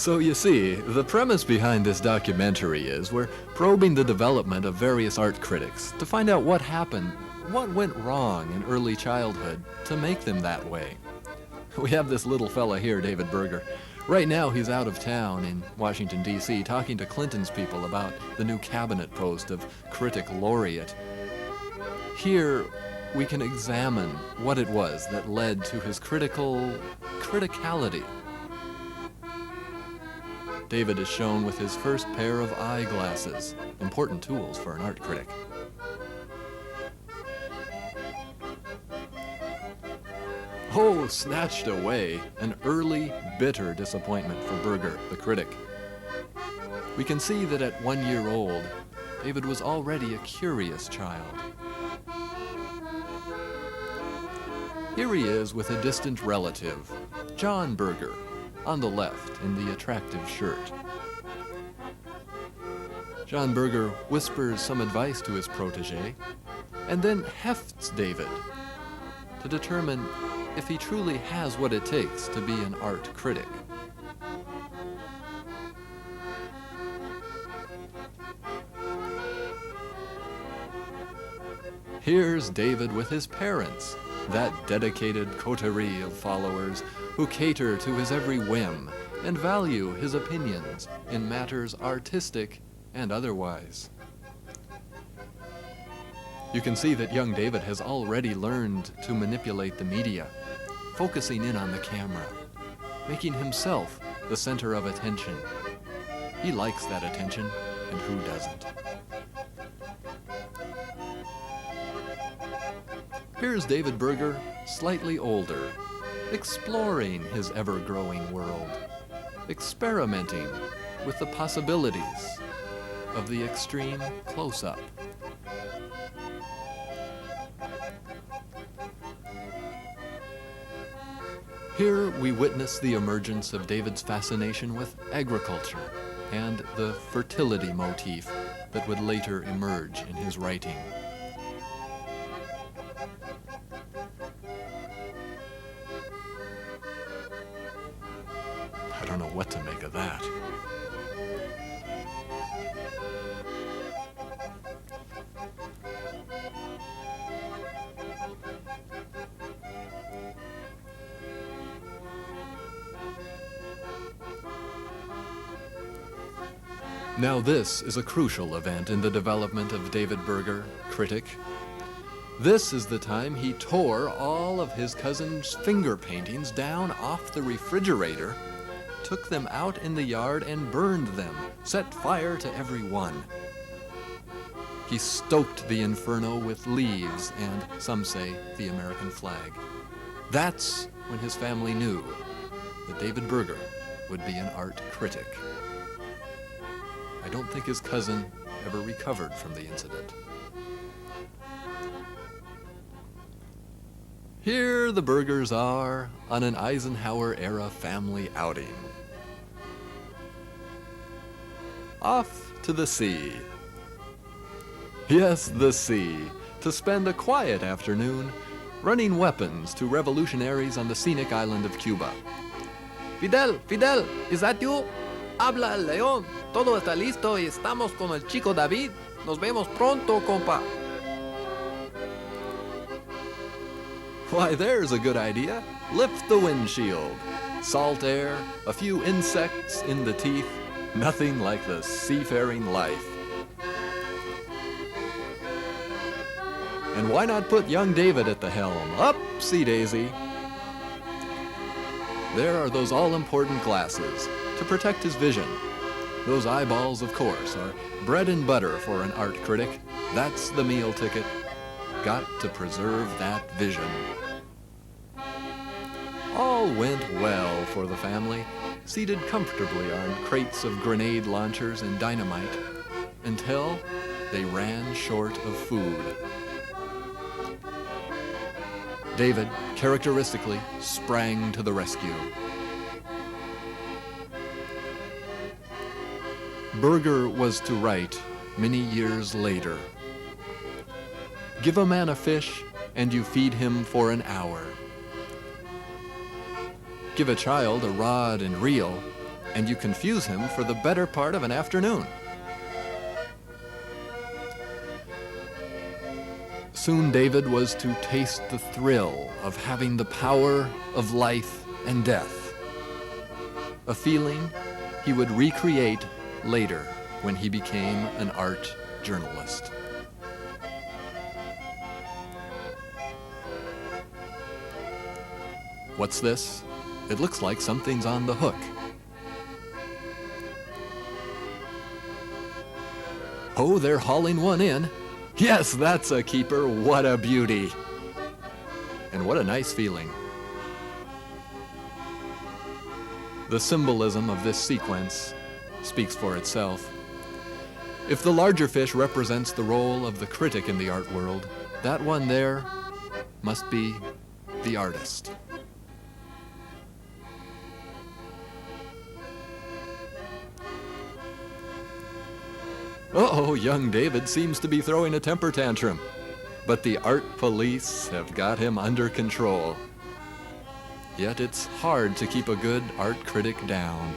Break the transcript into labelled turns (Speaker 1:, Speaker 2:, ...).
Speaker 1: So you see, the premise behind this documentary is we're probing the development of various art critics to find out what happened, what went wrong in early childhood to make them that way. We have this little fella here, David Berger. Right now he's out of town in Washington, D.C., talking to Clinton's people about the new cabinet post of Critic Laureate. Here we can examine what it was that led to his criticality. David is shown with his first pair of eyeglasses, important tools for an art critic. Oh, snatched away, an early, bitter disappointment for Berger, the critic. We can see that at 1 year old, David was already a curious child. Here he is with a distant relative, John Berger, on the left in the attractive shirt. John Berger whispers some advice to his protege, and then hefts David to determine if he truly has what it takes to be an art critic. Here's David with his parents, that dedicated coterie of followers who cater to his every whim and value his opinions in matters artistic and otherwise. You can see that young David has already learned to manipulate the media, focusing in on the camera, making himself the center of attention. He likes that attention, and who doesn't? Here's David Berger, slightly older, exploring his ever-growing world, experimenting with the possibilities of the extreme close-up. Here we witness the emergence of David's fascination with agriculture and the fertility motif that would later emerge in his writing. I don't know what to make of that. Now this is a crucial event in the development of David Berger, critic. This is the time he tore all of his cousin's finger paintings down off the refrigerator, took them out in the yard and burned them, set fire to every one. He stoked the inferno with leaves and, some say, the American flag. That's when his family knew that David Berger would be an art critic. I don't think his cousin ever recovered from the incident. Here the Bergers are on an Eisenhower-era family outing. Off to the sea. Yes, the sea, to spend a quiet afternoon running weapons to revolutionaries on the scenic island of Cuba.
Speaker 2: Fidel, is that you? Habla el león. Todo está listo y estamos con el chico David. Nos vemos pronto, compa.
Speaker 1: Why, there's a good idea. Lift the windshield. Salt air, a few insects in the teeth, nothing like the seafaring life. And why not put young David at the helm? Upsy daisy. There are those all-important glasses to protect his vision. Those eyeballs, of course, are bread and butter for an art critic. That's the meal ticket. Got to preserve that vision. All went well for the family, seated comfortably on crates of grenade launchers and dynamite, until they ran short of food. David, characteristically, sprang to the rescue. Berger was to write many years later, "Give a man a fish, and you feed him for an hour. Give a child a rod and reel, and you confuse him for the better part of an afternoon. Soon David was to taste the thrill of having the power of life and death, a feeling he would recreate later when he became an art journalist. What's this? It looks like something's on the hook. Oh, they're hauling one in. Yes, that's a keeper. What a beauty. And what a nice feeling. The symbolism of this sequence speaks for itself. If the larger fish represents the role of the critic in the art world, that one there must be the artist. Uh-oh, young David seems to be throwing a temper tantrum, but the art police have got him under control. Yet it's hard to keep a good art critic down.